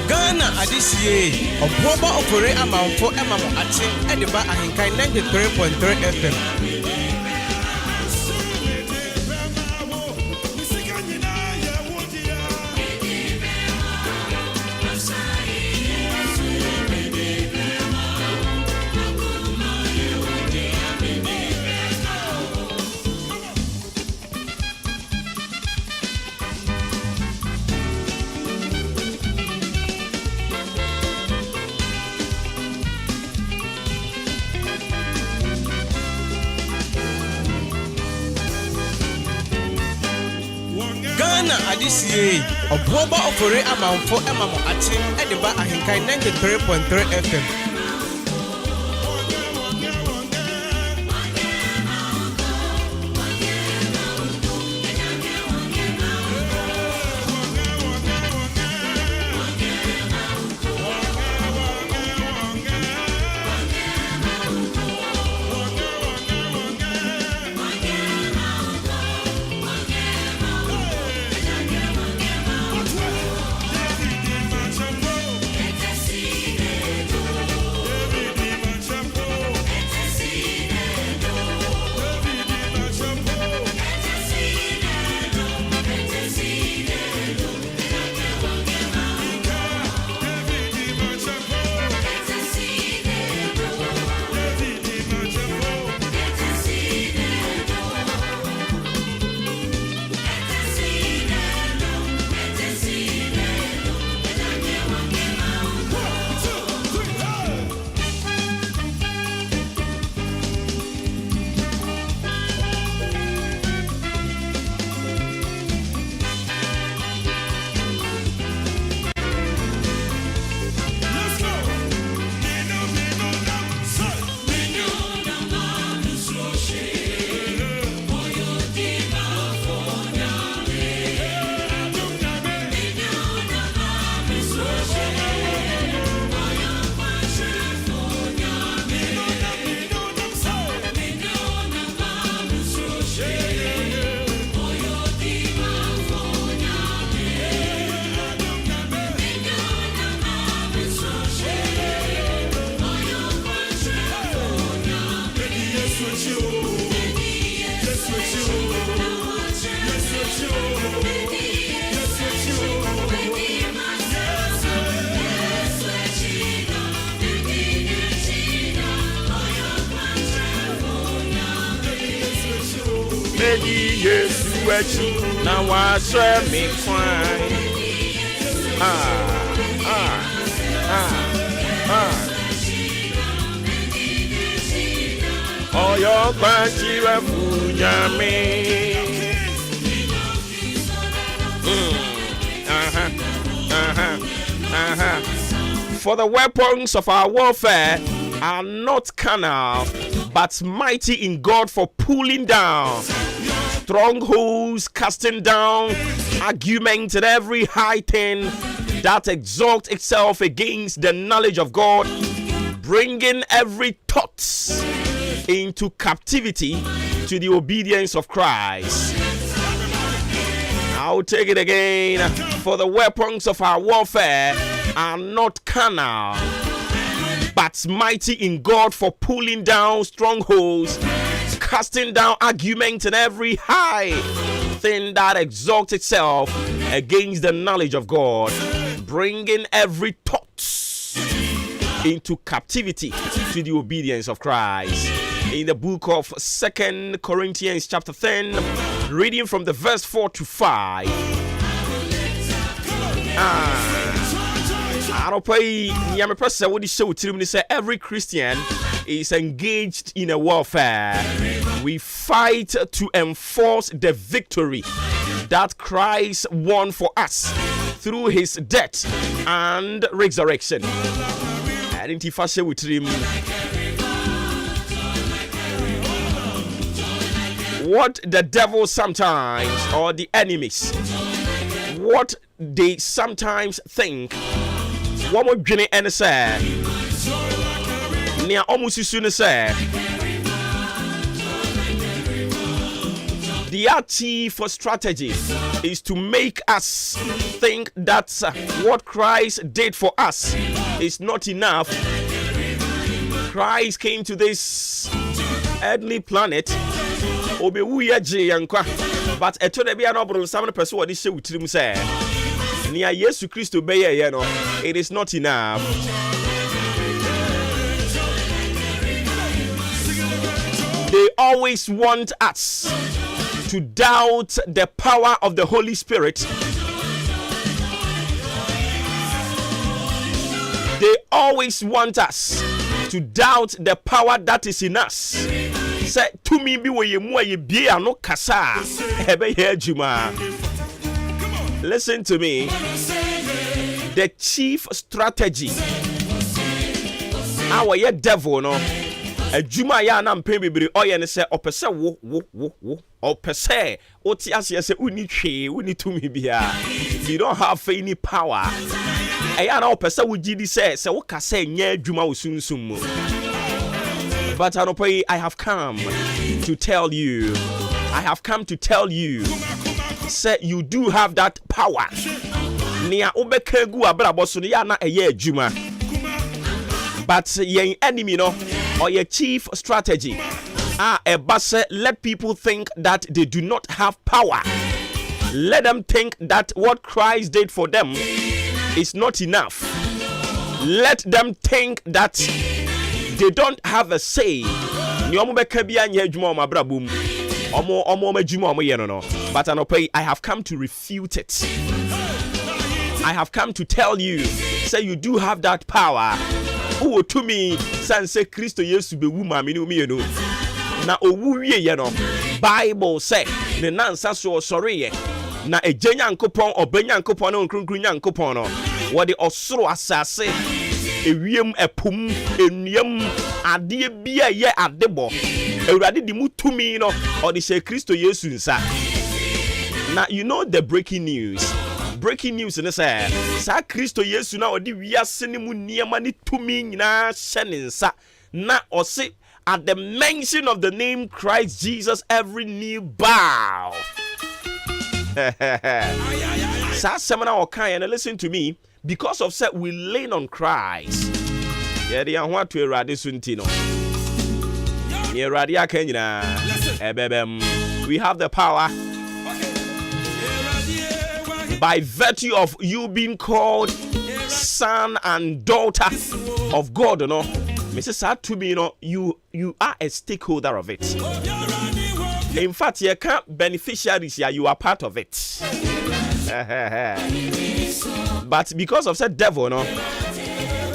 Ghana adisiye Obuoba Ofori Amanfo emamo ate ediba AHENKAN933FM. Ghana adisiye Obuoba Ofori Amanfo emamo ate ediba AHENKAN933FM. Now watch me cry. Oh, your country For the weapons of our warfare are not carnal, but mighty in God for pulling down strongholds, casting down arguments and every high thing that exalts itself against the knowledge of God, bringing every thought into captivity to the obedience of Christ. I'll take it again. For the weapons of our warfare are not carnal, but mighty in God for pulling down strongholds, casting down arguments and every high thing that exalts itself against the knowledge of God, bringing every thought into captivity to the obedience of Christ. In the book of 2 Corinthians chapter 10, reading from the verse 4 to 5. Every Christian is engaged in a warfare. We fight to enforce the victory that Christ won for us through his death and resurrection. Identify with him. What the devil sometimes, or the enemies, what they sometimes think, what would Jenny and say, near almost as soon as say, their chief strategy is to make us think that what Christ did for us is not enough. Christ came to this earthly planet, but eto de bia no bro some person what she wutrim say near Yesu Christo be ye no, it is not enough. They always want us to doubt the power of the Holy Spirit. They always want us to doubt the power that is in us. Say to me be where you be no kasa ebe juma. Listen to me. The chief strategy our ye devil no adwuma ya na mpem bibiri oye ne se opese wo opese oti ase se uni twe uni tumi bia. You don't have any power. Eya na opese wo gidi se wo kasa nya adwuma wo sunsum mu. But I have come to tell you, say you do have that power. Nia obekegu abraboso ya na eye adwuma. But your enemy no, or your chief strategy, let people think that they do not have power. Let them think that what Christ did for them is not enough. Let them think that they don't have a say. But I have come to refute it. I have come to tell you, say you do have that power. Who to me, say Christo Yesu be woman, na owu ye no. Bible say, the nansa so sorry. Na ejenya nkopon obenya nkopon no nkrunkrunya nkopon no. What the osoro asase. Ewiem epum enuam ade bia ye adebo ewurade di mutumi no or the say Christo Yesu nsa. Now you know the breaking news in say sa Christo Yesu na odi wiase ne mu niema ni tumi nyina hye nsa na ose at the mention of the name Christ Jesus every knee bow. Sa semana okan and listen to me. Because of that, we lean on Christ. Yeah, they are what to eradi suntino. We have the power. By virtue of you being called son and daughter of God, you know, Mrs. Satubi, you are a stakeholder of it. In fact, you can't beneficiaries here, you are part of it. But because of that devil, no,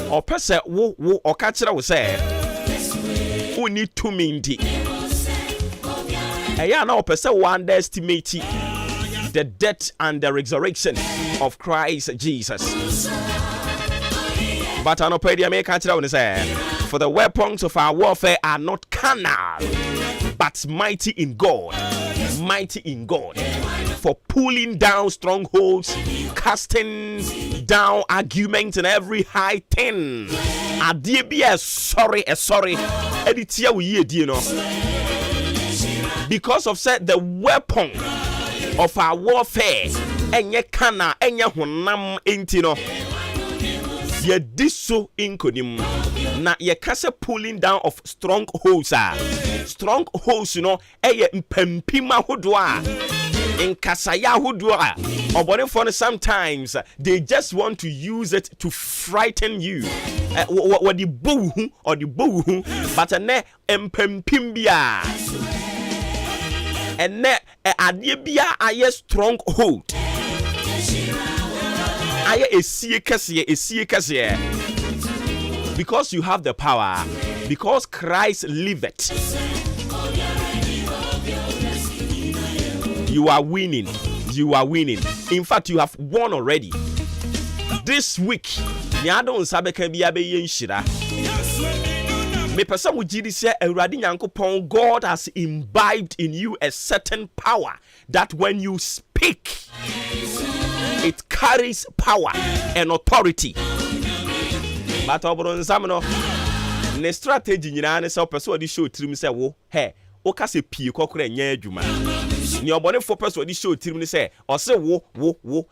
or person or catcher will say, who need to mean the. Yeah, no person will underestimate the death and the resurrection of Christ Jesus. But I know Pedia may catcher will say, for the weapons of our warfare are not carnal, but mighty in God. Mighty in God. For pulling down strongholds, casting down arguments and every high thing. A dear be a sorry. Edit here we hear, you know. Because of said the weapon of our warfare, and ye kana, and ye honam intino. Ye diso incodim. Na ye kase pulling down of strongholds. Strongholds, you know, eye mpempima hodwa. In Kasaya Hudua, or whatever, sometimes they just want to use it to frighten you. What the boo or the boo, but a ne empempimbia. And ne adibia aye stronghold. Aye a see cassia. Because you have the power, because Christ liveth. You are winning. you are winning. In fact, you have won already. This week, Nyado Nsabeka biabe yenshira. Me person with GDC Eradi Nyankopon, God has imbibed in you a certain power that when you speak, it carries power and authority. But Obron Samno, ne strategy nyina ne se person di show trim se wo he o ka se pie kokore nya adwuma. Ni obone for person di show trim ne se o se wo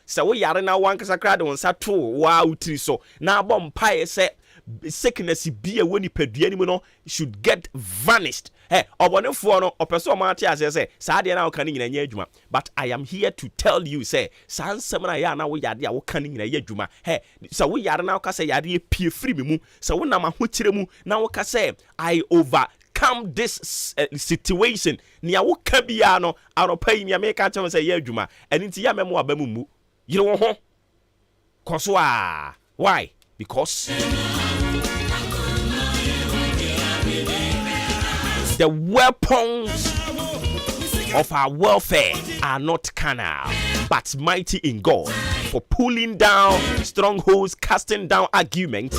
se wo yare na wan kasa kra de wonsa to wa utiri so na bom pae se sickness be a woni padua ni mu no should get vanished. Hey, obone for no opeso ma tia say sa de na wo kan nyina nya adwuma. But I am here to tell you say san sem na ya na wo yade a wo kan nyina ya adwuma. Hey, so wo yare na wo ka say yade pie free me mu. So wo na ma ho kire mu na wo ka say I overcome this situation. Ni a wo ka bia no aropa yi ni me ka che say ya adwuma. Eni nti ya memo aba mu. Yire wo ho. Koso a. Why? Because the weapons of our warfare are not carnal, but mighty in God for pulling down strongholds, casting down arguments.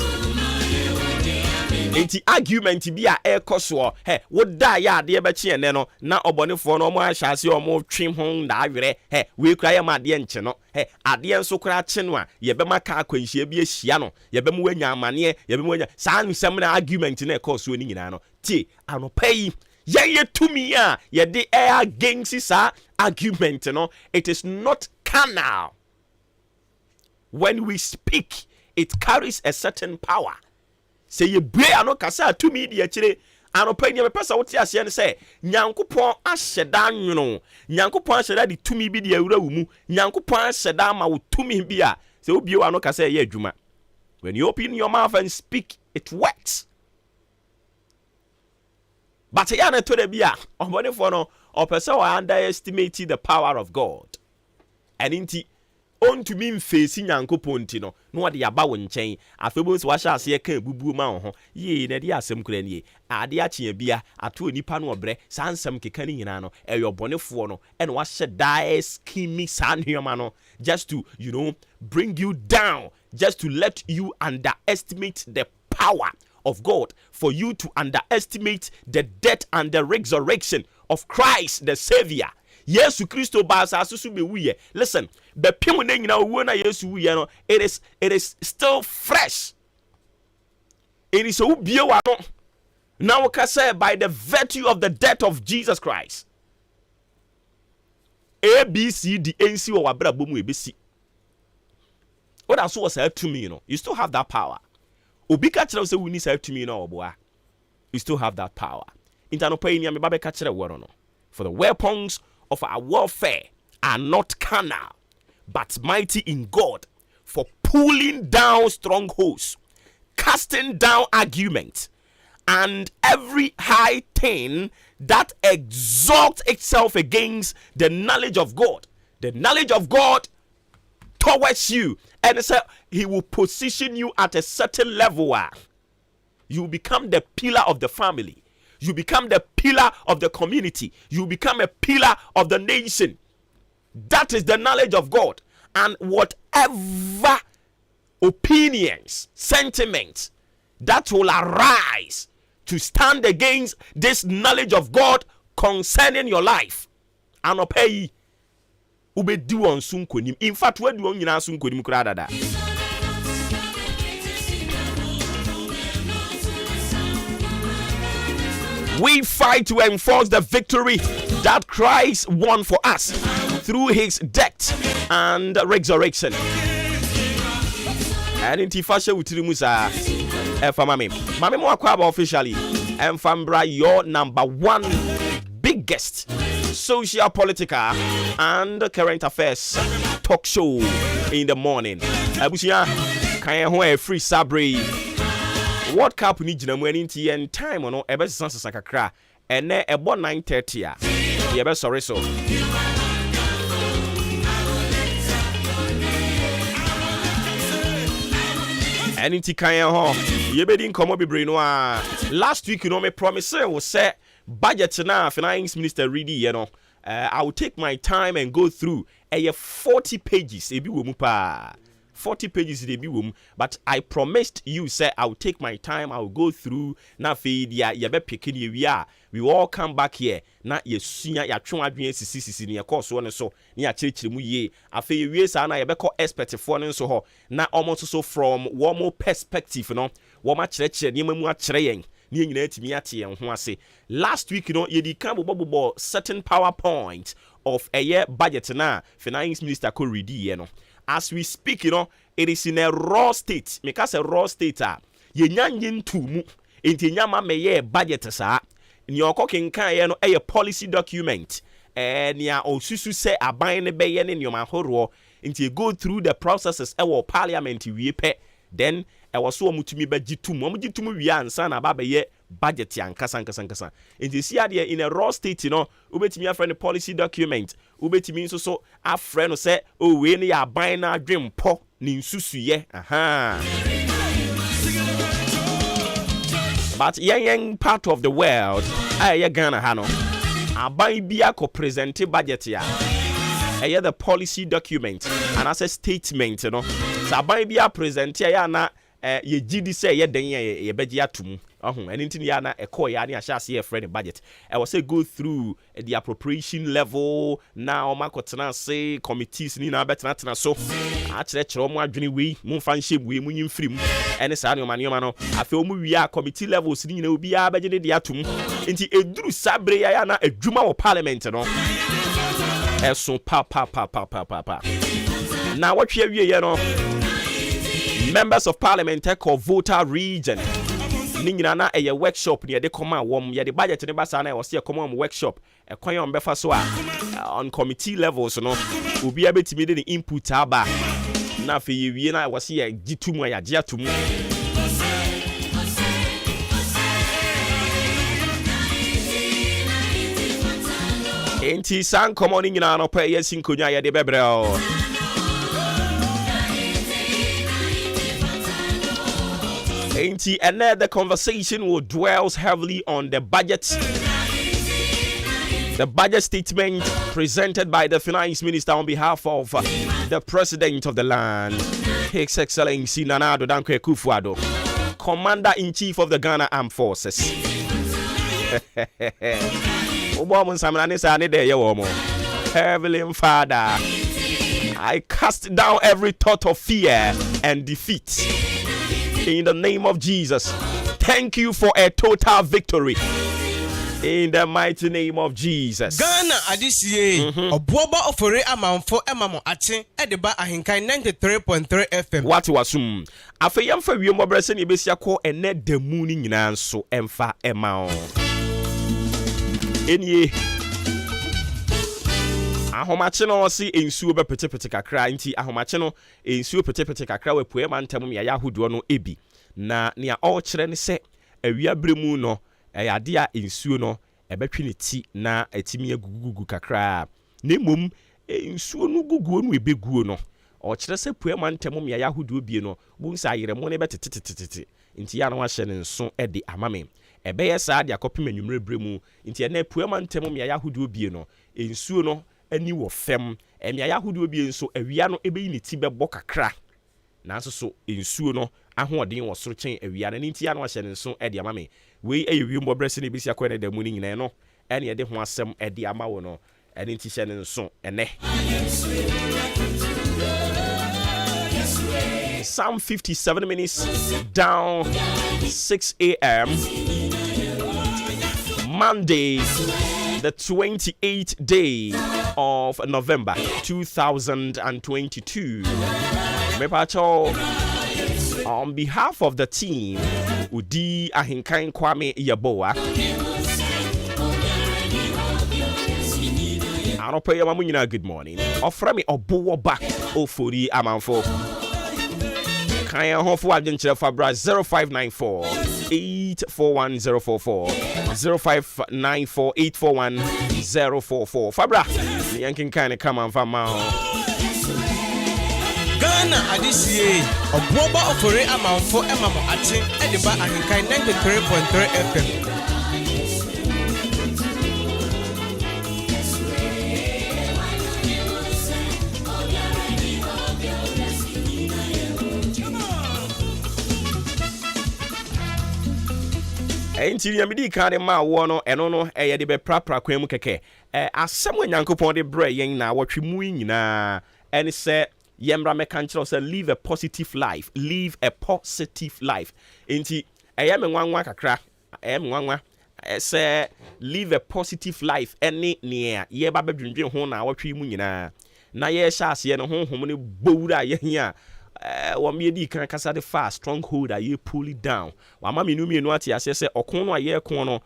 Enti argument bi a ekoso he wo da ya de be che ne no na obonefo no mo ahase o mo twem ho na awere he we kura ya ma de nche no he ade enso kura che no a ye be maka akwanhia bi ahia no ye be mo wanya amane ye be mo wanya sa nsem na argument na ekoso ni nyina no ti anopai ye tumi a ye de against sa argument no. It is not carnal. When we speak, it carries a certain power. Say ye bre ano kasa to me di akire anopa ni me pesa wote ase ne say Nyankopon ahyeda nwono Nyankopon ahyeda di tumi bi di awura wo mu Nyankopon ahyeda ma wo tumi bi a say obie wa no kasa ye adwuma. When you open your mouth and speak, it works. But ya na to de bi a obone for no o pesa wa underestimate the power of God. And inti on to me face Nyankopon ti no no de aba wo nchen afebo so wa sha ase ka bubu ma ho ye na de asem kura ni ade a chia bia ato onipa no obre sansem keka ni nyina no eyobonefo no e no wa hye scheme sanhema no just to bring you down, just to let you underestimate the power of God, for you to underestimate the death and the resurrection of Christ the Savior. Yesu Kristo ba asusu be wuye. Listen, the pimu na nyina wo na Yesu wuye no, it is still fresh. It is so bie wa no. Now we can say by the virtue of the death of Jesus Christ. A B C D N C o wabra bomu ebesi. What else was said to me, you still have that power. Obi ka kire say we need said to me oboa. You still have that power. Intano pay ni me ba be ka kire woro no. For the weapons of our warfare are not carnal, but mighty in God for pulling down strongholds, casting down arguments, and every high thing that exalts itself against the knowledge of God. The knowledge of God towards you. And it said he will position you at a certain level where you become the pillar of the family. You become the pillar of the community. You become a pillar of the nation. That is the knowledge of God. And whatever opinions, sentiments that will arise to stand against this knowledge of God concerning your life, anopai ubedi won sunkonim. In fact, we do nyina sunkonim kura dada. We fight to enforce the victory that Christ won for us through his death and resurrection. And in Tifasha Utirimusa, Mami Mwakwaba officially, and Fambra, your number one biggest social, political, and current affairs talk show in the morning. Abusia, Kaya free Sabri. World Cup ni jina mwani nti yen time ono ebe sansa sakakra ene ebo 9:30 a yebe sorry so eni ti kan ho yebe di nkomo bebre no a last week me promise we say budget na finance minister ready I will take my time and go through 40 pages. Ebi wo mu pa. 40 pages they be wom, but I promised you, say I will take my time, I will go through. Na fe dia ye be picking you. We all come back here. Na ye sunya ya twon adwen sisi ne course one so ne ya chirechire mu ye. Afi wie sa na ye be call expert for ne so ho. Na almost so from one more perspective, no. Wo ma chirechire ne mu a chire yen. Ne nyina atimi ate yen ho ase. Last week, ye di kan bobo certain PowerPoint of a year budget na finance minister ko ready ye no. As we speak, it is in a raw state. Because a raw state, ye nyanyin tumu. Inti nyama meye budget sa. Nyoko kinkan a policy document. Nya osusu se aban ne beye ne nyoma horo. Inti go through the processes ewo parliament we pe. Then was so mutumi be jitumu. Mujitumu wi ansa na ba beye budget yankasa. Inti si ade in a raw state, ubetimi a friend policy document. Ubetimi so a friend say oh we ne ya ban na adwem po ni nsusuye. But yang part of the world aye Ghana ha no aban bia ko present budget ya aye the policy document and as a statement so aban bia present ya na ye gidi say ye den ye beji atum anything ya na ekọ ya na ahase ye friend budget I was say go through the appropriation level now makotena say committees ni na betena so a kire omo adwene we mu fa nhye we mu nyimfiri mu ene sa ne omane no afi omu wi a committee levels ni nyina obi a beje de atum nti eduru sabre ya na adwuma wo parliament no eso pa na watwe awie ye no members of parliament call voter region Ningina na a workshop near the command wom ya the budget ne basa na was a common workshop a kwan on befa so on committee levels no obi abetimi de input aba na fe yewie na was here gitumu ya giatumu enti san common ningina no pa yesinkonya ya de bebrel and the conversation will dwells heavily on the budget. The budget statement presented by the finance minister on behalf of the president of the land, His Excellency Nana Addo Dankwa Akufo-Addo, Commander-in-Chief of the Ghana Armed Forces. Heavenly Father, I cast down every thought of fear and defeat. In the name of Jesus, thank you for a total victory. In the mighty name of Jesus. Ghana adisiye. Obuoba Ofori Amanfo emamo ache edeba AHENKAN933FM. What wasum? Afe yamfa wiemo brese ne besia ko ene demu ni nyina nso emfa emao. Enye ahomache no si ensuo be petepete kakra nti ahomache no ensuo petepete kakra we poema ntam ya yahodo no ebi na ne a okire ne se awia bremu no ade a ensuo no ebetwe ne ti na atimi agugugu kakra na mom ensuo no guguo no ebeguo no okire se poema ntam ya yahodo bie no bunsa ayeremo ne betetetetete nti ya na wa hye ne nso ede amame ebeye sa de akopem anwumre bremu nti na poema ntam ya yahodo bie no ensuo no ani wo fem emia yahodo bi enso awia no ebeyi ne ti bebo kakra nanso so ensuo no ahoɔden wo soro chen awia na nti ya no ahye ne nso ede ama me we eyiwimbo brese ne bisi akɔ ne da mu ni nyina no ene ede ho asɛm ede ama wo no ene nti hye ne nso ene Psalm 57 minutes down 6 a.m. Monday the 28th day of November 2022. Mepacho, on behalf of the team, Udi AHENKAN933FM. Anope Mamunyina, good morning. Ofremi Obuoba Ofori Amanfo. Kaya Hofo Agenture Fabra 0594 841044 0594 841044. Fabra, the yanking kind of come on from Ghana adisiye. Obuoba Ofori Amanfo emamo ache edeba AHENKAN933FM. enti ya medi kan de ma wo no eno no ye de be prapra kwan mu keke asem onyankopon de bre yen na wotwe mu nyina ene se yemra me kan kire say live a positive life, live a positive life. Enti me nwanwa kakra me nwanwa say live a positive life any near ye ba bedwendwen ho na wotwe mu nyina na ye hya ase no honhom ne bowura ye hia wa me di kan kasa de fast stronghold ye pull it down wa ma me no ati ase say okon no aye kon no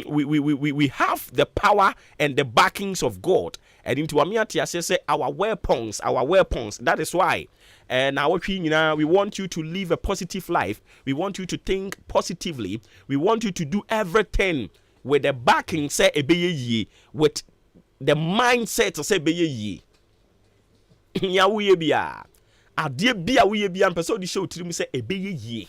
we have the power and the backings of God, and into amiati say our weapons, that is why now we want you to live a positive life, we want you to think positively, we want you to do everything with the backing say ebeye with the mindset to say ebeye ye ya wuye bia ade bia wuye bia mpese odi show tirim say ebeye ye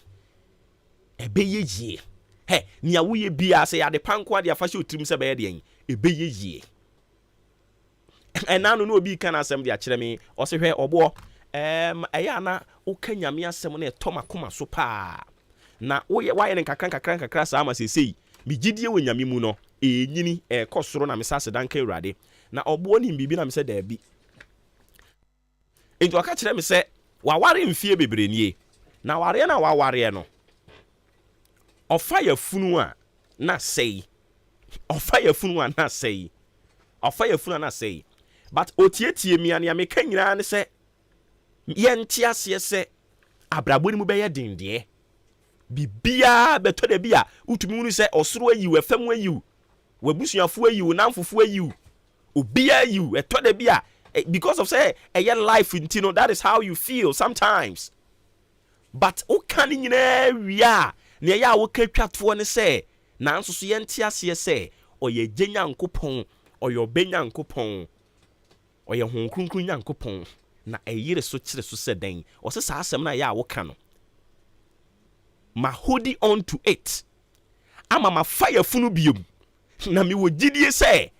hey, nia wuye bia say ade panko ade afa show tirim say be de ebeye ye and now no obi kan asem de akire me o se hwe obo eya na ukanyame asem na etomakoma so pa na woye waye nkakran sa ama sesei migidie wonyame mu no enyini kosoro na mesase danka urade na obo ni bibi na mese da bi ento aka kire me se waware mfie bebre nie na ware na waware no ofa ya funu a na sei but otietie mi ane ameka nyina ne se yenti ase se abrabo ni mu be ye dende bibia beto da bia utumi unu se osoro ayi afam ayi wabusuafo ayi namfofo ayi obia ayi eto da bia because of say a life intino, that is how you feel sometimes. But o kan nyina wia ne ya wo katwatfo ne se nanso so yenti ase se oye genyankopon oye benyankopon oye honkrunkrun nyankopon na eyire so kire so se den o se sa asem na ya wo ka no ma holding on to it ama ma fire funu biom na mi wo gidie say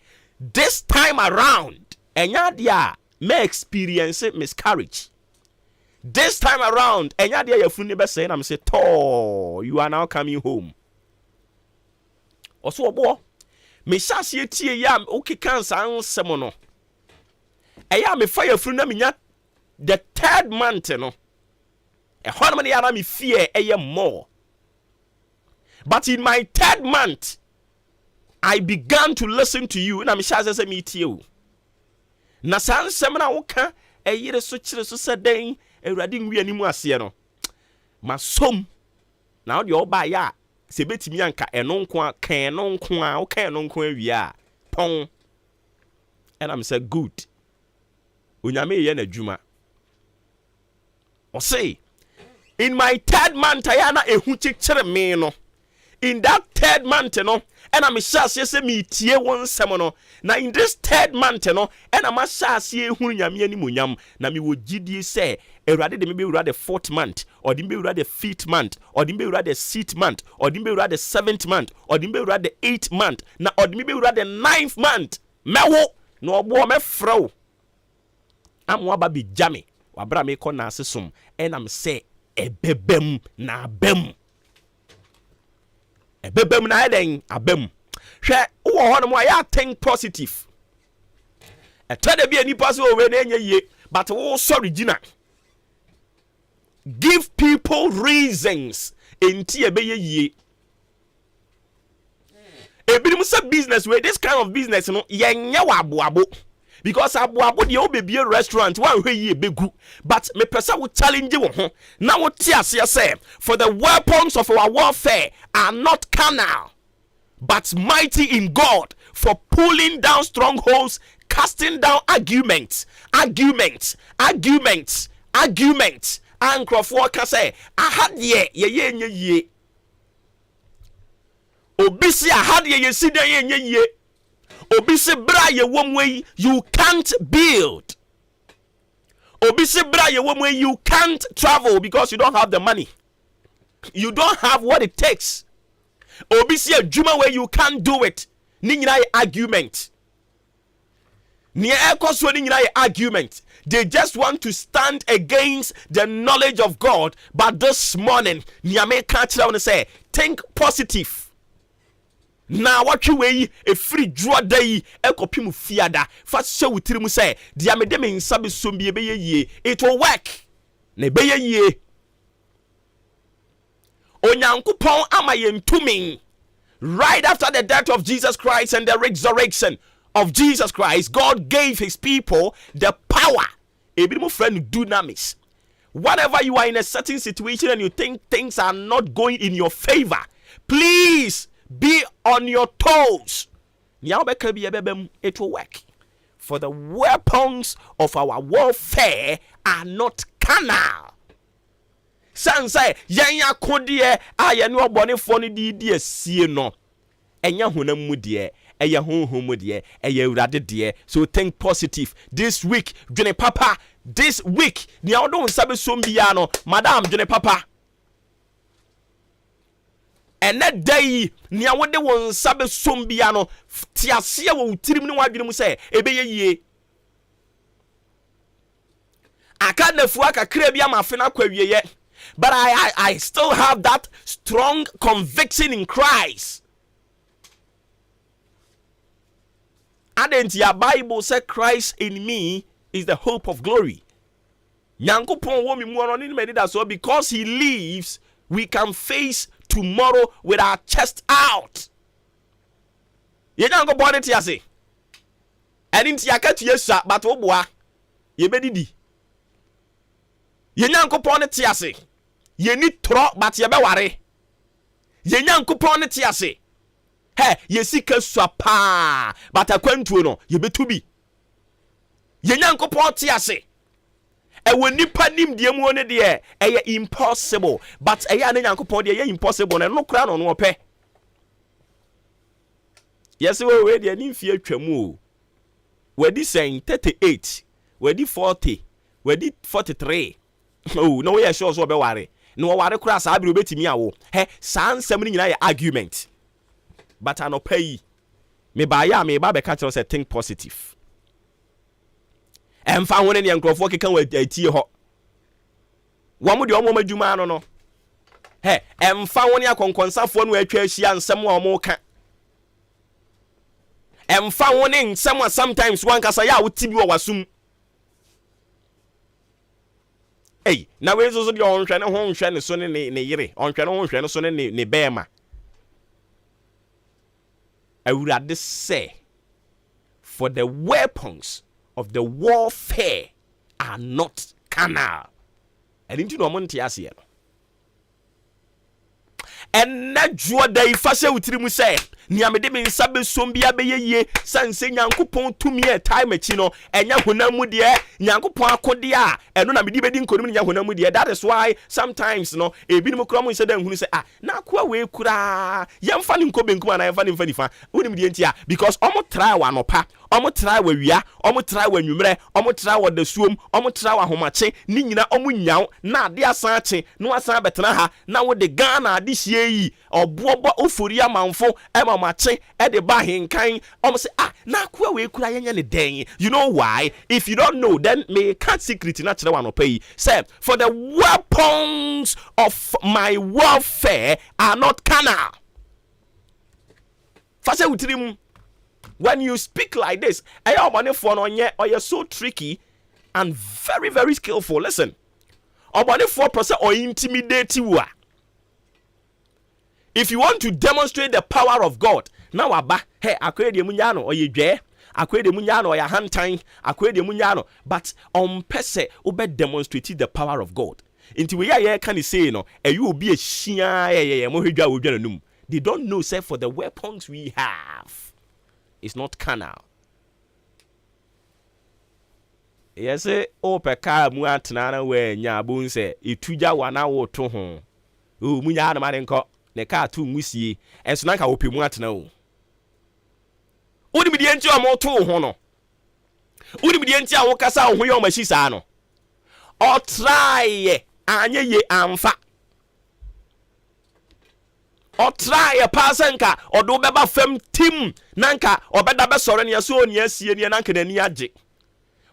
this time around enya dia may experience miscarriage. This time around enya dia ya funu be say na me say to you are now coming home. Oso obo me hyase etie ya okay cancer ansem no eya me fire funu na me nya the third month no e hono me ya me fear eye more. But in my third month I began to listen to you na me hyase say me tie o na san sem na woka eyire so kire so seden awurade nwi animu ase no masom na odi oba ya se betimi anka eno nko a kan no nko a wo kan no nko awia pon and I'm say good onyame ye na djuma o say in my third month ayana ehu chekere me no in that third month no and I'm sure say me tie won sem no na in this third month no and I'm sure say ehunu nyame ani monyam na me wo gidie say Erade de me be the fourth month, or dimbe the fifth month, or dimbe the sixth month, or dimbe the seventh month, or dimbe the eighth month, na or dimbe the ninth month. Mewo no bo me fro. Am wa ba bi jame. Wa bra me ko na asesum. And I'm say ebebem na bem. Ebebem na eden abem. Hwe wo ho no mo ya think positive. E to de bi ani pass o we na enye ye, but wo sorry gina. Give people reasons enti ebeye ye. Ebinim say business wey this kind of business no yenye wa aboabo because aboabo de obebie restaurant wan hwe ye begu but me pesa wo challenge wo ho na wo ti ase say for the weapons of our warfare are not carnal but mighty in God for pulling down strongholds, casting down arguments. Ankrofo ka say ahade ye nye ye obisi ahade ye sida ye nye ye obisi bra ye womwe you can't build obisi bra ye womwe you can't travel because you don't have the money, you don't have what it takes obisi adwuma where you can't do it ni nyina argument Near argument. They just want to stand against the knowledge of God. But this morning, Nyame catch down and say, think positive. Now what you way a free draw day ekopimu fiada. Fast show with Trimu say, Diamedeme in Sabi Sumbi ye, it will work. Ne beye ye. Onyankopon amayen tuming. Right after the death of Jesus Christ and the resurrection of Jesus Christ, God gave his people the power. A bit more friend dunamis. Whenever you are in a certain situation and you think things are not going in your favor, please be on your toes. It will work. For the weapons of our warfare are not carnal. San say yanya kodie aye no obone fo no di asie no. Enya honam mu de. Eya honhom de, eya urade de. So think positive. This week, June Papa, this week, ni awdo nsabe sombia no, madam June Papa. And that day, ni awde won nsabe sombia no, tiase wo utirim no wadwene mu say, ebeye ye. Aka nafu aka kra bia mafena kwawie ye. But I still have that strong conviction in Christ. And your Bible said Christ in me is the hope of glory. Because he lives, we can face tomorrow with our chest out. You don't go born it yase. And in Tiaka to yes, but Obuoba, ye bedidi. You don't go born it yase. You need tro, but ye be worry. Ye don't go born it yase. Hey, ye sika swapa, but akwantu no, ye betubi. Ye nyankopon te ase. E woni panim de mu one de e impossible, but e ya na nyankopon de e impossible na no kra no no ope. Yes we de ni mfie atwamu o. We di sen 38, we di 40, we di 43. Oh, no we sure so be ware. No ware kra sa abi obetimi awo. He, san nsem ni nyina ye argument. But I no pay. Me ba ya me ba be catch us think positive. Em fa woni ne nkrofo keka wa atie ho. Wo mo de omo madwuma no no. He, em fa woni akonkonsafo no atwa ahia nsem wa omo ka. Em fa woni nsem wa sometimes wan kasa ya wotibi wa wasum. Hey, na we zo de onhwe ne ho nhwe ne so ne yire. Onhwe ne ho nhwe ne so ne bema. I would rather say, for the weapons of the warfare are not carnal. I didn't know Monty as yet. And not draw the ifase utrimu say, Niamede in Sabe Sombia Beye, San Yankoupon to me a time machino, and Yahunamudia, Yankopon Kodia, and no Abidin Korea Yahunamudia. That is why sometimes no a bit more common said who say, now kwa we kura, Yam fanning Kobenku and I am fanning Fanifa, Udimentia, because almost try one opa, almost try where we are, almost try when you may, almost try what the swim, almost try what homache, Nina Omunyao, na dear Sache, no Asabetanaha, now with the Ghana this year, or Obuoba Ofori Amanfo, Maakye at the AHENKAN say na kwa we kura yenya ne den. You know why? If you don't know, then me can't secret natural one pay. Say, for the weapons of my warfare are not carnal. Fase utrim, when you speak like this, ayo money for no nye, or you're so tricky and very, very skillful. Listen, or money 4% or intimidate you. If you want to demonstrate the power of God, now aba, hey, akwede munyano or ye dwe, akwede munyano or ya hantan, akwede munyano, but on pese ube demonstrate the power of God. Into we ya can say no, you will be a shia mo. They don't know, say, for the weapons we have, it's not carnal. Yes, o peka mu atana we nyabun se ituja wana wo to ho. O munyano madenko. Ne ka tu ngusie enso nanka opemu atena o odi midi enti o mo to ho no odi midi enti a wo kasa ho ye o mashi saa no o try anye ye amfa or try a pasanka or do beba fem tim nanka or beda besore ne so ne asie ne nanka n'ani agye.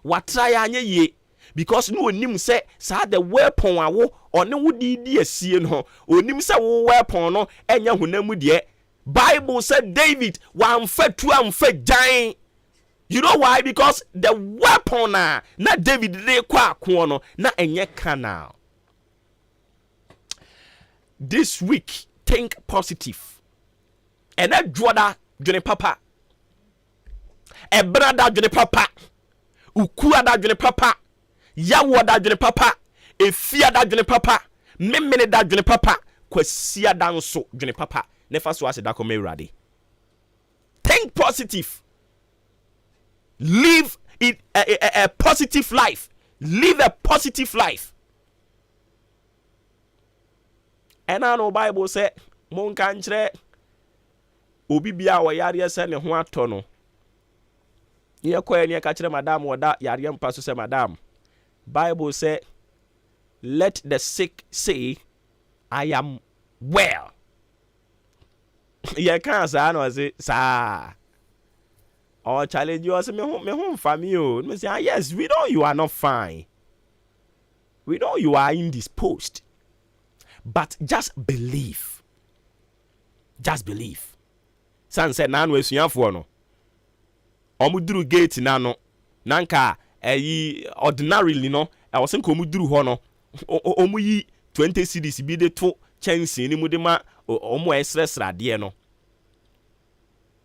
What try anye ye because no onim say sa the weapon awo or ne wodi di asie no onim say wo weapon no enya honamu de. Bible said David wan fatu am fa jan. You know why? Because the weapon na David dey kwa ko no na enye canal. This week think positive. And that dwada dwene papa. E brada dwene papa. Ukua da dwene papa. Yawo da dwene papa. Efia da dwene papa. Memene da dwene papa. Kwasia da nso dwene papa. Nefa so ase da ko mewrade. Think positive. Live a positive life. Live a positive life. And I know Bible say mon kanchre obi bia wo yare se ne ho ato no. Ye koye ne ka kire madam woda yare mpa so se madam. Bible say let the sick say I am well. Ye kan sa no say sa. Or challenge you say me home family o. Me say yes, we know you are not fine. We know you are indisposed. But just believe. Just believe. San said nan we suafo no. Omuduru gate na no. Nanka ordinarily no. I was saying omuduru ho no. Omuyi 20 cedis bi de to chance ni mu de ma omo esresra de no.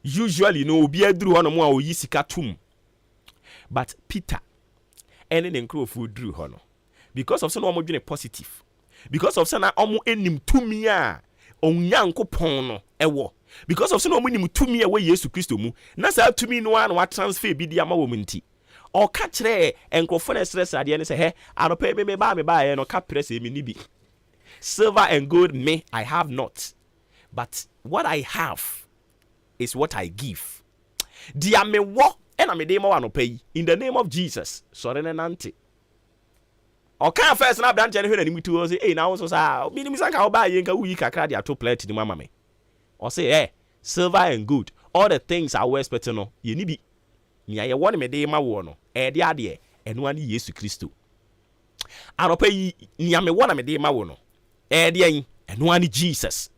Usually no obi aduru ho no mo a oyi sika tum. But Peter ene ne nkrofo duru ho no. Because of so no omodwene positive. Because of so na omo enim tumi a onyankopon no ewo. Because of so no omo enim tumi a we Yesu Kristo mu. Na sa tumi no an wa transfer bi di ama wo munti. O ka kire enkrofo na stress ade ne se he anopa me ba ye no ka press me ni bi. Silver and gold me I have not. But what I have is what I give. Dia me wo ena me de ma wa no pay in the name of Jesus. Sorry na nante. O kan first na branch ne hwe na ni mutu o say eh na wo so sa mi ni misaka o ba ye nka wuyi kakra dia to plate ni mama me. O say silver and gold all the things I was expecting no ye ni bi. Nia ye wo ne me de ma wo no de ade eno ani Yesu Kristo. Anopa yi nia me wo na me de ma wo no de en eno ani Jesus.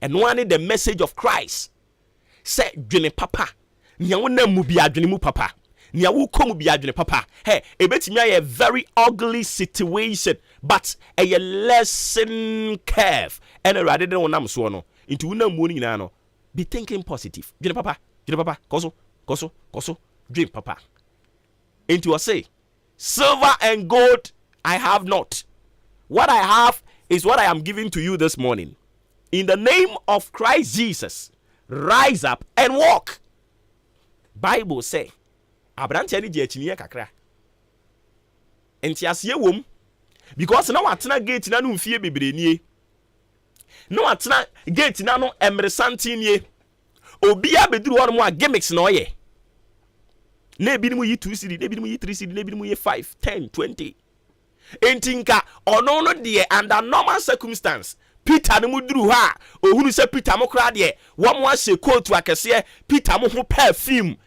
Eno ani the message of Christ. Say dwene papa nia wo na mu bia dwene mu papa nia wo kom bia dwene papa hey ebetimi a very ugly situation but a lesson curve and rather than wonam so no into wo na mu ni nyina no be thinking positive dwene papa koso dream papa into say silver and gold I have not. What I have is what I am giving to you this morning in the name of Christ Jesus. Rise up and walk. Bible say abrante ani je akiniye kakra enti asiye wom because na watena gate na no mfie bebrenie na watena gate na no emresante nie obi abeduru ho no mo a gimmicks na oye na ebi ni mu yi 2 cd na ebi ni mu yi 3 cd na ebi ni mu yi 5 10 20 enti nka ono no de under normal circumstance Peter no muduru ha ohunu se Peter mo kra de wo mo ahye coat akese Peter mo ho perfume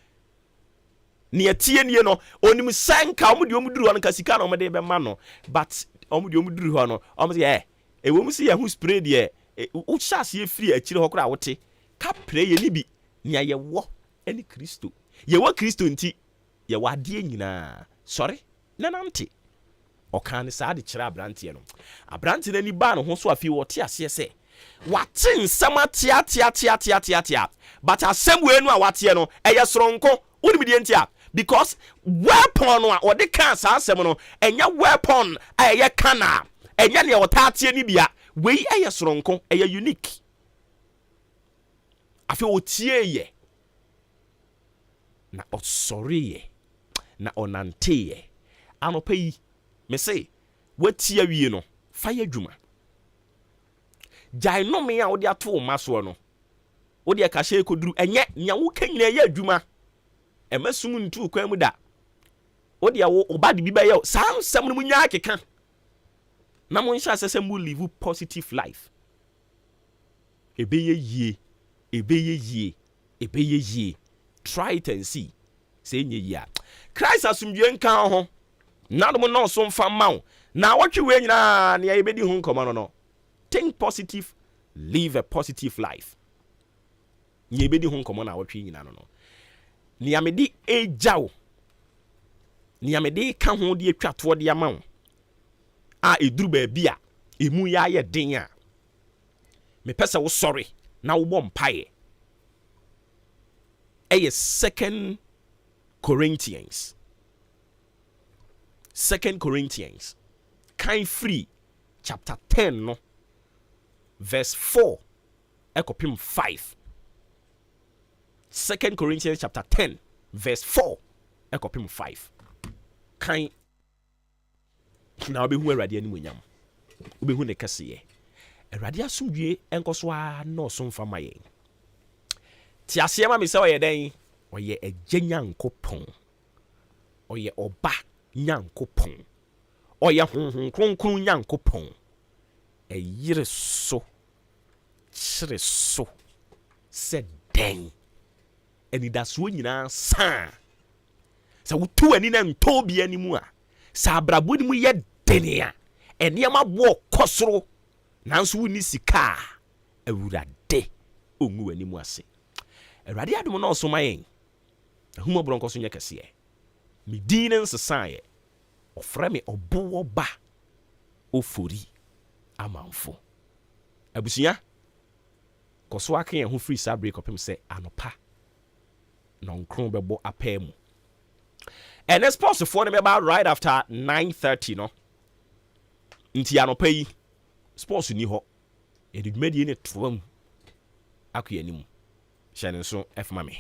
ne atie nie no onim sanka omo de omuduru ho kasika na omo de be ma no but omo de omuduru ho no omo se ewo mu se ye hu spray de wo chase ye free akire ho kra wote ka pray ye ni bi nia ye wo ani Kristo ye wo Kristo nti ye wade nyina sorry nanante okan sa de kira abrante no abrante na ni ba no ho so afi wote ase se wate nsam atia but asem we no a wate no eye soronko woni mi de ntia because weapon no a ode kan sa asem no enya weapon eye kana enya ne wota atie ni bia we eye soronko eye unique afi wotie ye na osori ye na onante ye anopa yi me say watia wie no fire dwuma jai no me a wo de ato maso no wo de ka hye koduru enye nya wo kanyina ye adwuma emasum ntu kwan mu da wo de wo obade bi ba ye sansam no munya akeka na mo nsha asese mu live positive life Ebeye ye. Try it and see. Say ye. Christ asumdwe nkan ho. Na do mo no so mfa mawo. Na watwe we nyina na ebedi hu nkoma no. Think positive, live a positive life. Nye ebedi hu nkoma na watwe nyina no. Ni amedi ejawo. Ni amedi ka ho de atwato de amawo. A eduru ba bia emu ya ye den a. Me pesa wo sorry na wo bom pae. Eye 2 Corinthians. 2 Corinthians. Kind free chapter 10 no. Verse 4. Ekopim 5. 2 Corinthians chapter 10 verse 4. Ekopim 5. Kind na obehu Awurade ani munyam. Obehu ne kase. Awurade asumdwe enkoso a no so mfa maye. Ti asema me se oye den, oye agya Nyankopon. Oye oba Nyankopon. Oye honhon kronkron Nyankopon. Eyire so. Kyere so. Se den. Eni da so nyina sa. Sa wutu ani na ntobi ani mu a. Sa abrabo ni mu ye dene a. Eniama bo kosoro. Nanso wuni sika. Awurade ongu ani mu ase. Awurade adom na so mayen. Ahuma bronko so nya kase. Me dinen sesaye. Ofra me Obuoba Ofori Amanfo. Abusia. Koso aka ho free sa break up him say anopa. Non kron bebo apemu. And it's possible for them about right after 9:30 no. Nti anopa yi sports ni ho. E did media ni twam. Akua nim. Shane so F mame.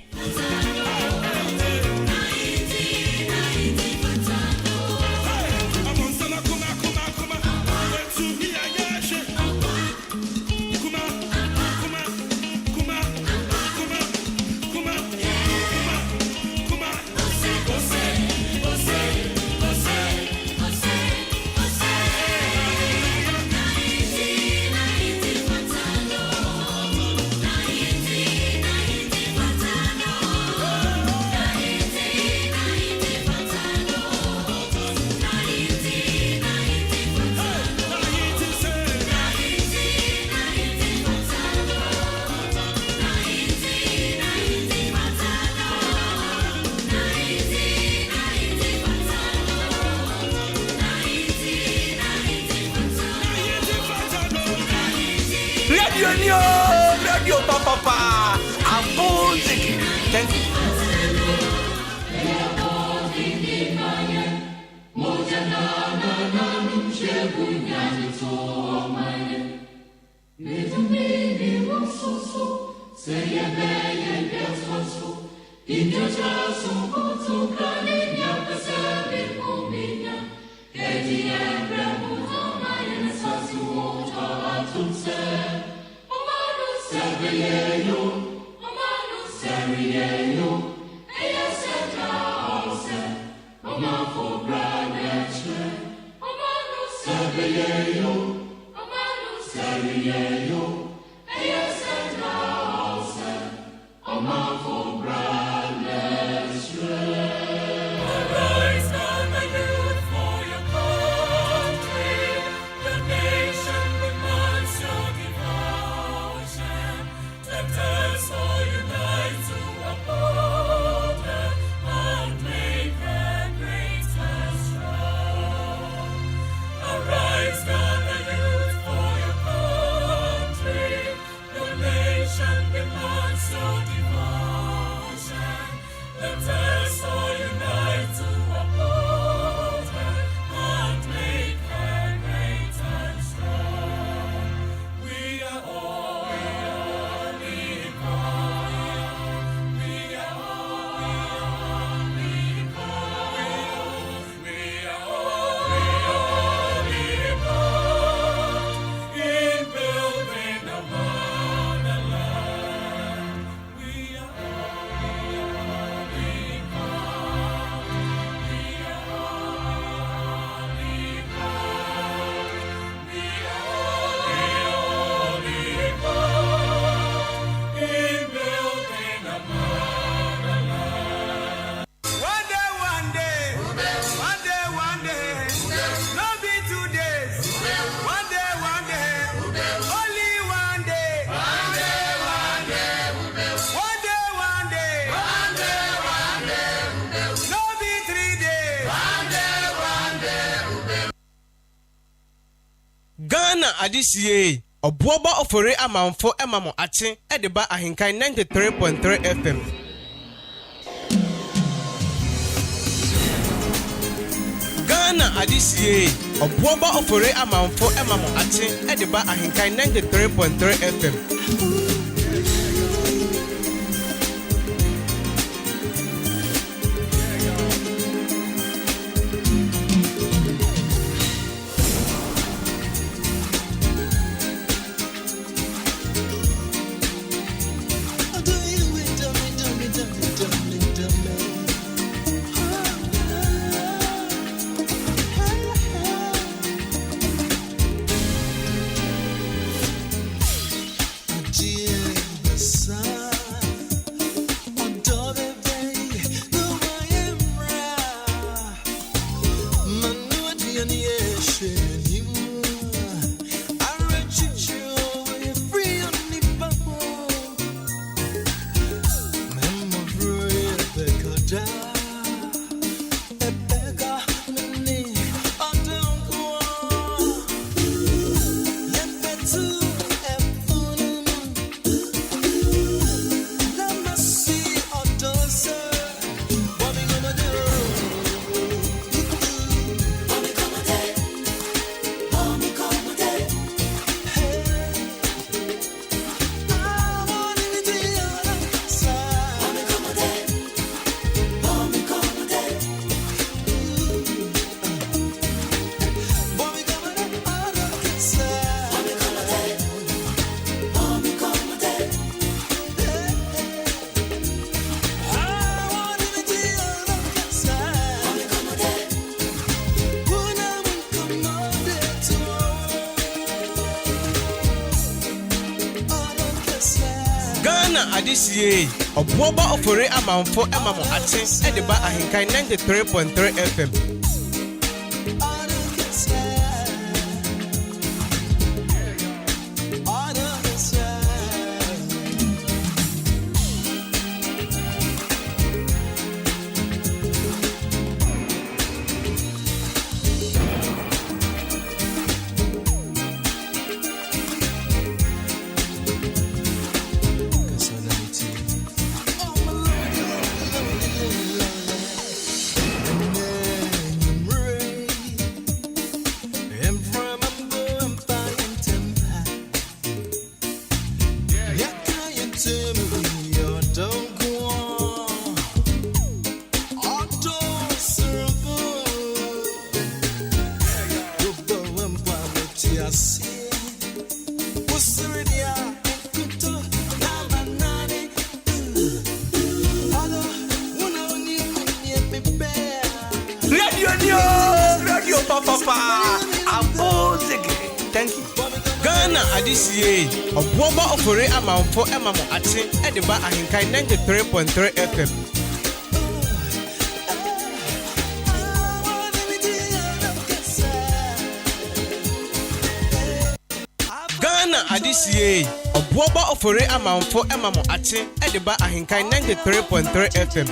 Radio Papa, music. Thank you. Arise, gather youth for your country. Ghana adisiye Obuoba Ofori Amanfo emamo ache edeba ahenkan 93.3 FM. Ghana adisiye Obuoba Ofori Amanfo emamo ache edeba ahenkan 93.3 FM. Adisiye Obuoba Ofori Amanfo emamo ache edeba ahenkan 93.3 FM. Radio Papa. Thank you. Ghana adisiye Obuoba Ofori Amanfo emamo ache edeba ahenkan 93.3 FM. Ghana adisiye Obuoba Ofori Amanfo emamo ache edeba ahenkan 93.3 FM.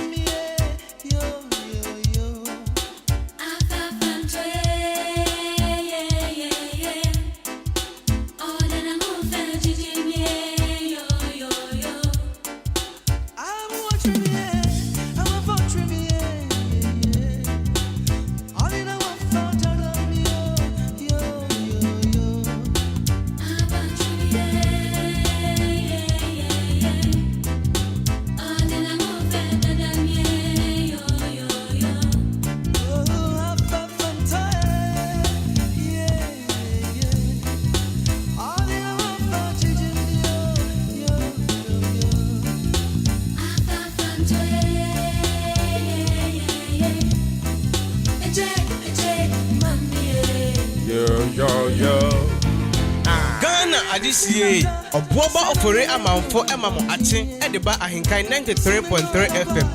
Ghana adisiye Obuoba Ofori Amanfo emamo ache edeba ahenkan 93.3 FM.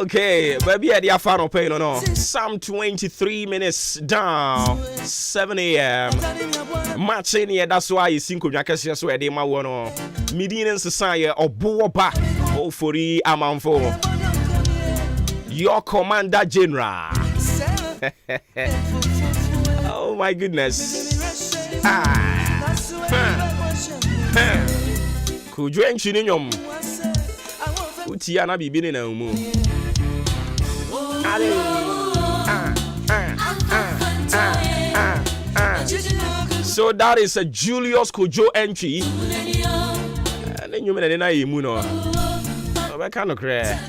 Okay, baby, at the Afano pay no. Some 23 minutes down, 7 a.m. Match in here, that's why you think of Jackass, so I did my one. Median Society Obuoba Ofori Amanfo. Your Commander General. Oh my goodness. Could you enter in your Utiana be been in a moon? So that is a Julius Kojo entry. And then you mean an I moon or I can't cry.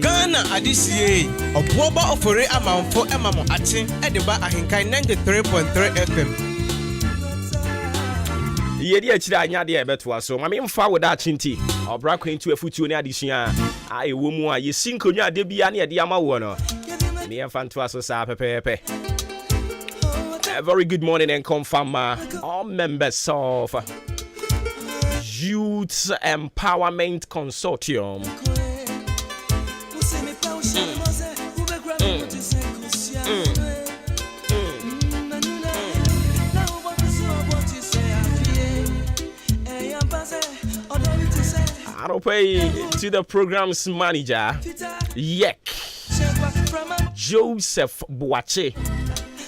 Ghana adisiye Obuoba Ofori Amanfo emamo achi ediba AHENKAN933FM. Yedi achira anya de ebeto aso mame mfa wo da chinti obra kwantu afutuo ne adesua a ewo mu a yesinkonwa ade bia ne ede ama wo no ne yemfa nto aso sa pepepe. A very good morning and confirm all members of Youth Empowerment Consortium. I'll pay to the program's manager, Joseph Boache.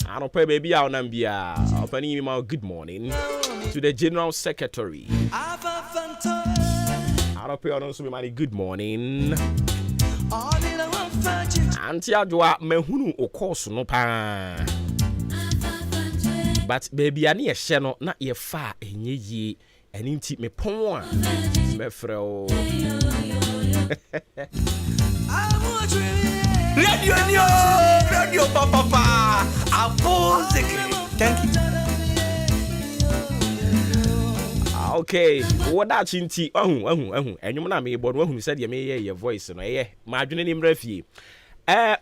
I'll pay baby out Nambia. Opening email, good morning to the General Secretary. I'll pay also money, good morning. Auntie Adwa mehunu okoso no pa. But baby ani e hye no na ye fa enye yi eni nti me pon a me frɛ Radio papa thank you. Okay, what that chinti enyum na me bo no ahunu said ye me ye voice no ye ma adwene ni mrafie.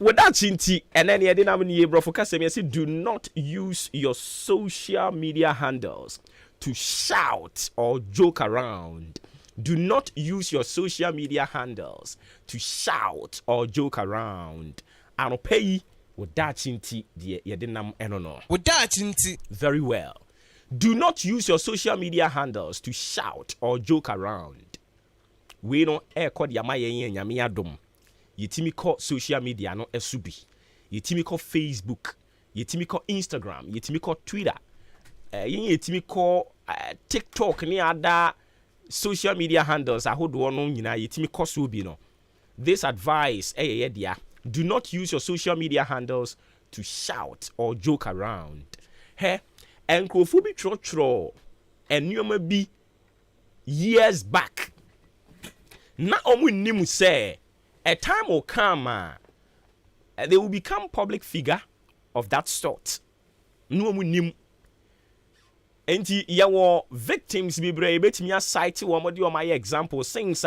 With that chinti and then ye dey na me ye bro for kase me say do not use your social media handles to shout or joke around. Do not use your social media handles to shout or joke around. I don't pay with that chinti ye dey na eno no. With that chinti very well. Do not use your social media handles to shout or joke around. We don't call the amaye nyame adom. Yetimi call social media no esubi. Yetimi call Facebook. Yetimi call Instagram. Yetimi call Twitter. Yetimi call TikTok ni other social media handles. I hold one on yetimi call subi no. This advice, dia. Do not use your social media handles to shout or joke around. Hey. Enkrofo bi trotro ennioma bi years back na omu nimu say a time will come they will become public figure of that sort no omu nim enti yawo victims bi bre betimi asite wo mo de o my example things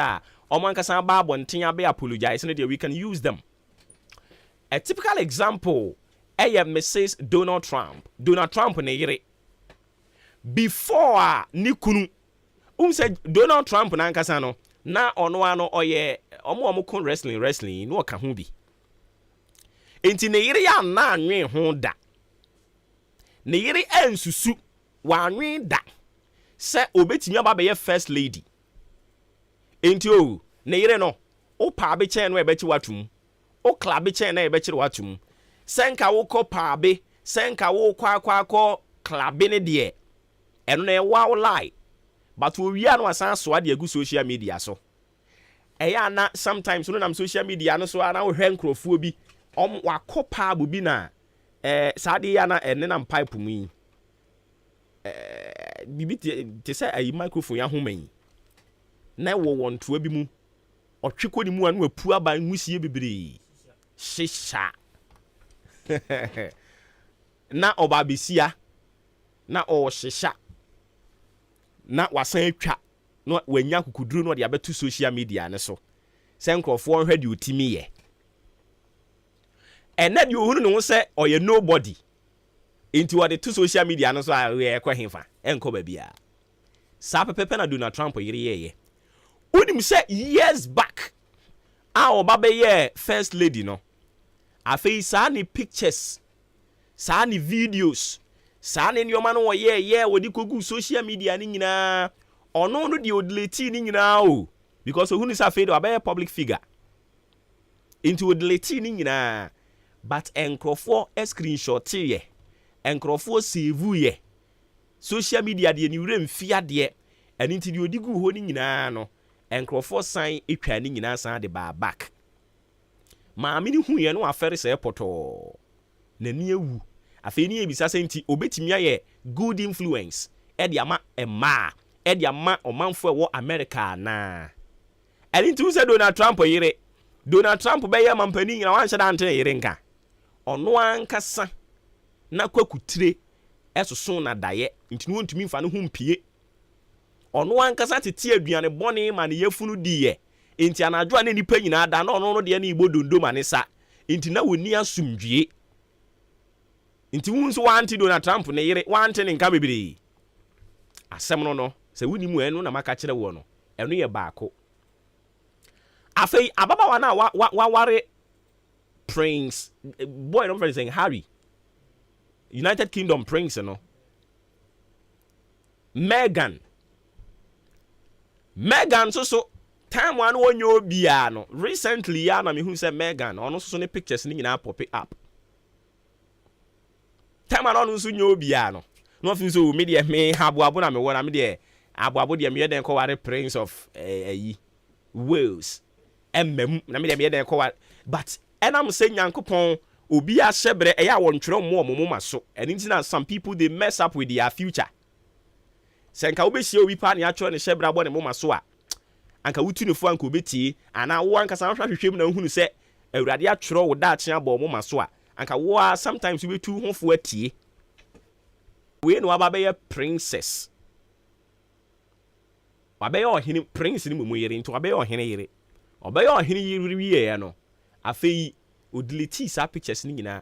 omankasa ba abonten abe apologize no we can use them. A typical example Mrs. Donald Trump ne yere before nikunu said Donald Trump na nkasa no na ono ano oye omo kon wrestling no ka ho bi enti ne yere ya na anwe ho da ne yere ansusu wa anwe da se obetimi aba be first lady enti o ne yere no o pa be chen no e be chi watum o kla be chen na e be chi watum senka wo kɔ paabe senka wo kwa klabe ne de eno na wow lie but we are no asan so ade agu social media so eya na sometimes no nam social media no so ana wo hwe nkrofo bi wakɔ paabo bi na saade ya na ene na pipe mu yi bibi te say ayi microphone ya homan na wo wonto bi mu ɔtwekɔ ni mu anu apu aba nhusie bebre shisha na obabesia na shisha na wasan atwa no wanya kukuduru no de abetu social media ne so senkrofo hwɛ de otimi ye ena de ohunu no se oye nobody into what the social media no so we kwa himfa enko ba bia sa pepepe na Donald Trump yire ye unim say years back obabe ye first lady no afei saa ni pictures saa ni videos saa ne nneɛma no wɔyɛ wɔde kogu social media ni nyinaa ɔno no de odelete ni nyinaa o because ohunu sa afei de wabɛyɛ public figure into odelete ni nyinaa but enkrofo screenshot ye enkrofo save ye social media de ni wura mfia de ɛne nti de odigu hɔ ni nyinaa no enkrofo san etwa ni nyinaa san de ba back maame ni hu ye no afɛre sɛ pɔtɔ na ni ewu afei ni ebisa sɛ nti obetimi ayɛ good influence ɛde ama ɛma ɛde ama ɔmanfo ɛwɔ America na ɛne nti sɛ Donald Trump yere Donald Trump bɛyɛ mampani nyina wanhyɛ da ante yere nka ɔno ankasa na kwakutire ɛsoso na daye nti no ntumi mfa no ho mpie ɔno ankasa tete aduane bɔne ma ne yafunu diye nti anadwo a ne nipa nyina da na ɔno no de ne ibodondo ma ne sa nti na woni asumdwie nti wunso wanti Donald Trump ne yere wanti ne nka bebre asɛm no sɛ wuni mu ɛno na maka kyerɛ wo no ɛno yɛ baako afei ababawa na ware Prince boy no friend saying Harry United Kingdom Prince no Meghan so time one wonyo bia no recently ya na me hu say Meghan ono so ne pictures ni nyina pop up time ono so nyo bia no no fi so media me aboabo na me wona me de aboabo de me den ko ware Prince of Wales emmem na me de den ko ware but enam say nyankopon obi ahyebre eya wontwere mo ma so and intina some people they mess up with their future senka obehie obi pa na atwere ne hyebre abo ne mo ma so a anka wutu ne fo anka obetie ana wo anka san hwahwehwem na hunu se awurade atwere wo da akye abo mo ma so a anka wo sometimes we tu ho fo atie we no ababe princess wabe ohene prince ni momo yere nto wabe ohene yere obe ohene yere wiye no afei odileti sa pictures ni nyina